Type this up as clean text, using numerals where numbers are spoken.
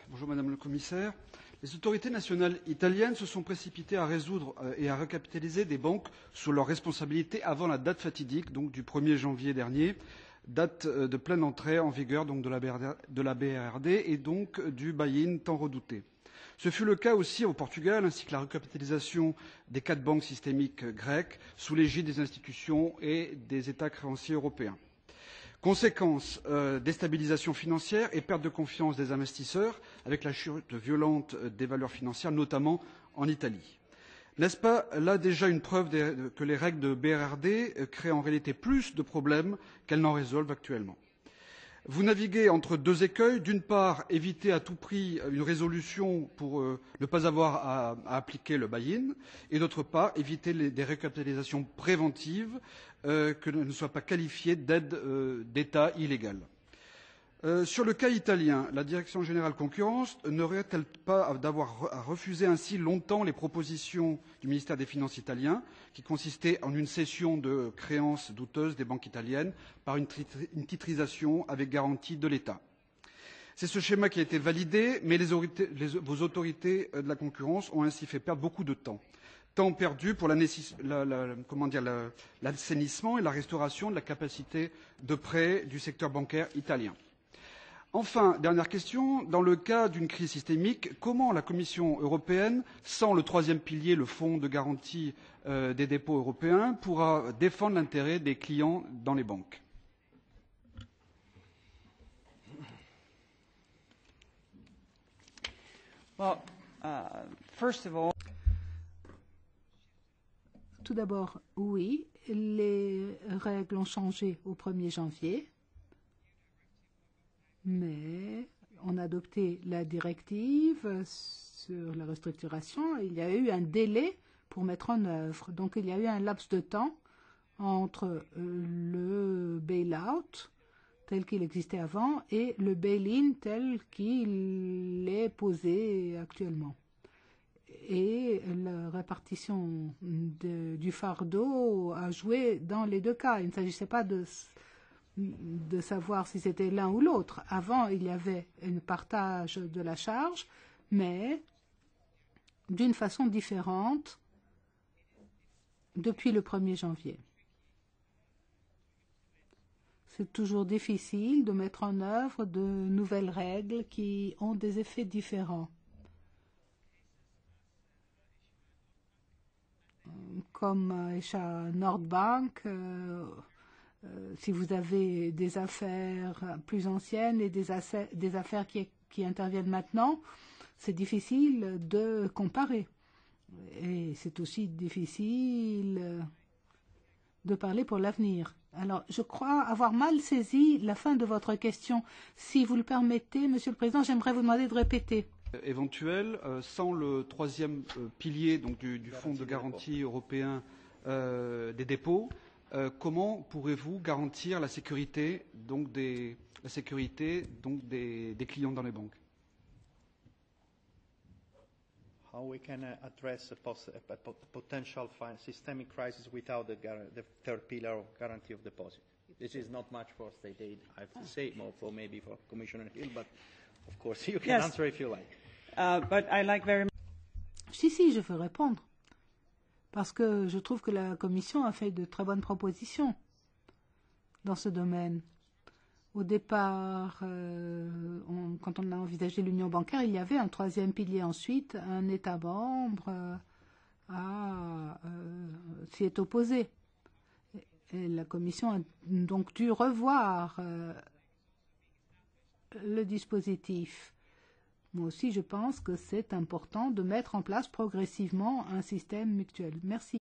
Bonjour Madame le Commissaire. Les autorités nationales italiennes se sont précipitées à résoudre et à recapitaliser des banques sous leur responsabilité avant la date fatidique, donc du 1er janvier dernier, date de pleine entrée en vigueur donc de la BRRD et donc du buy-in tant redouté. Ce fut le cas aussi au Portugal, ainsi que la recapitalisation des 4 banques systémiques grecques sous l'égide des institutions et des États créanciers européens. Conséquence, déstabilisation financière et perte de confiance des investisseurs avec la chute violente des valeurs financières, notamment en Italie. N'est-ce pas là déjà une preuve que les règles de BRRD créent en réalité plus de problèmes qu'elles n'en résolvent actuellement? Vous naviguez entre deux écueils. D'une part, éviter à tout prix une résolution pour ne pas avoir à appliquer le buy-in, et d'autre part, éviter des recapitalisations préventives que ne soient pas qualifiées d'aide d'État illégale. Sur le cas italien, la Direction générale concurrence ne regrette-t-elle pas d'avoir refusé ainsi longtemps les propositions du ministère des Finances italien, qui consistait en une cession de créances douteuses des banques italiennes par une titrisation avec garantie de l'État? C'est ce schéma qui a été validé, mais vos autorités de la concurrence ont ainsi fait perdre beaucoup de temps. Temps perdu pour l'assainissement et la restauration de la capacité de prêt du secteur bancaire italien. Enfin, dernière question, dans le cas d'une crise systémique, comment la Commission européenne, sans le troisième pilier, le fonds de garantie des dépôts européens, pourra défendre l'intérêt des clients dans les banques? Well, first of all, tout d'abord, oui, les règles ont changé au 1er janvier. Mais on a adopté la directive sur la restructuration. Il y a eu un délai pour mettre en œuvre. Donc il y a eu un laps de temps entre le bail-out tel qu'il existait avant et le bail-in tel qu'il est posé actuellement. Et la répartition du fardeau a joué dans les deux cas. Il ne s'agissait pas de savoir si c'était l'un ou l'autre. Avant, il y avait un partage de la charge, mais d'une façon différente depuis le 1er janvier. C'est toujours difficile de mettre en œuvre de nouvelles règles qui ont des effets différents. Comme Aisha Nordbank, si vous avez des affaires plus anciennes et des affaires qui interviennent maintenant, c'est difficile de comparer. Et c'est aussi difficile de parler pour l'avenir. Alors, je crois avoir mal saisi la fin de votre question. Si vous le permettez, Monsieur le Président, j'aimerais vous demander de répéter. Éventuelle, sans le troisième pilier donc du Fonds de garantie européen des dépôts, comment pourrez-vous garantir la sécurité des clients dans les banques? How we can address a potential systemic crisis without the third pillar of guarantee of deposit. This is not much for state aid, I have to say, more for maybe for Commissioner Hill, but of course you can answer if you like. But I like very much. Si, je veux répondre. Parce que je trouve que la Commission a fait de très bonnes propositions dans ce domaine. Au départ, quand on a envisagé l'union bancaire, il y avait un troisième pilier. Ensuite, un État membre s'y est opposé. Et la Commission a donc dû revoir le dispositif. Moi aussi, je pense que c'est important de mettre en place progressivement un système mutuel. Merci.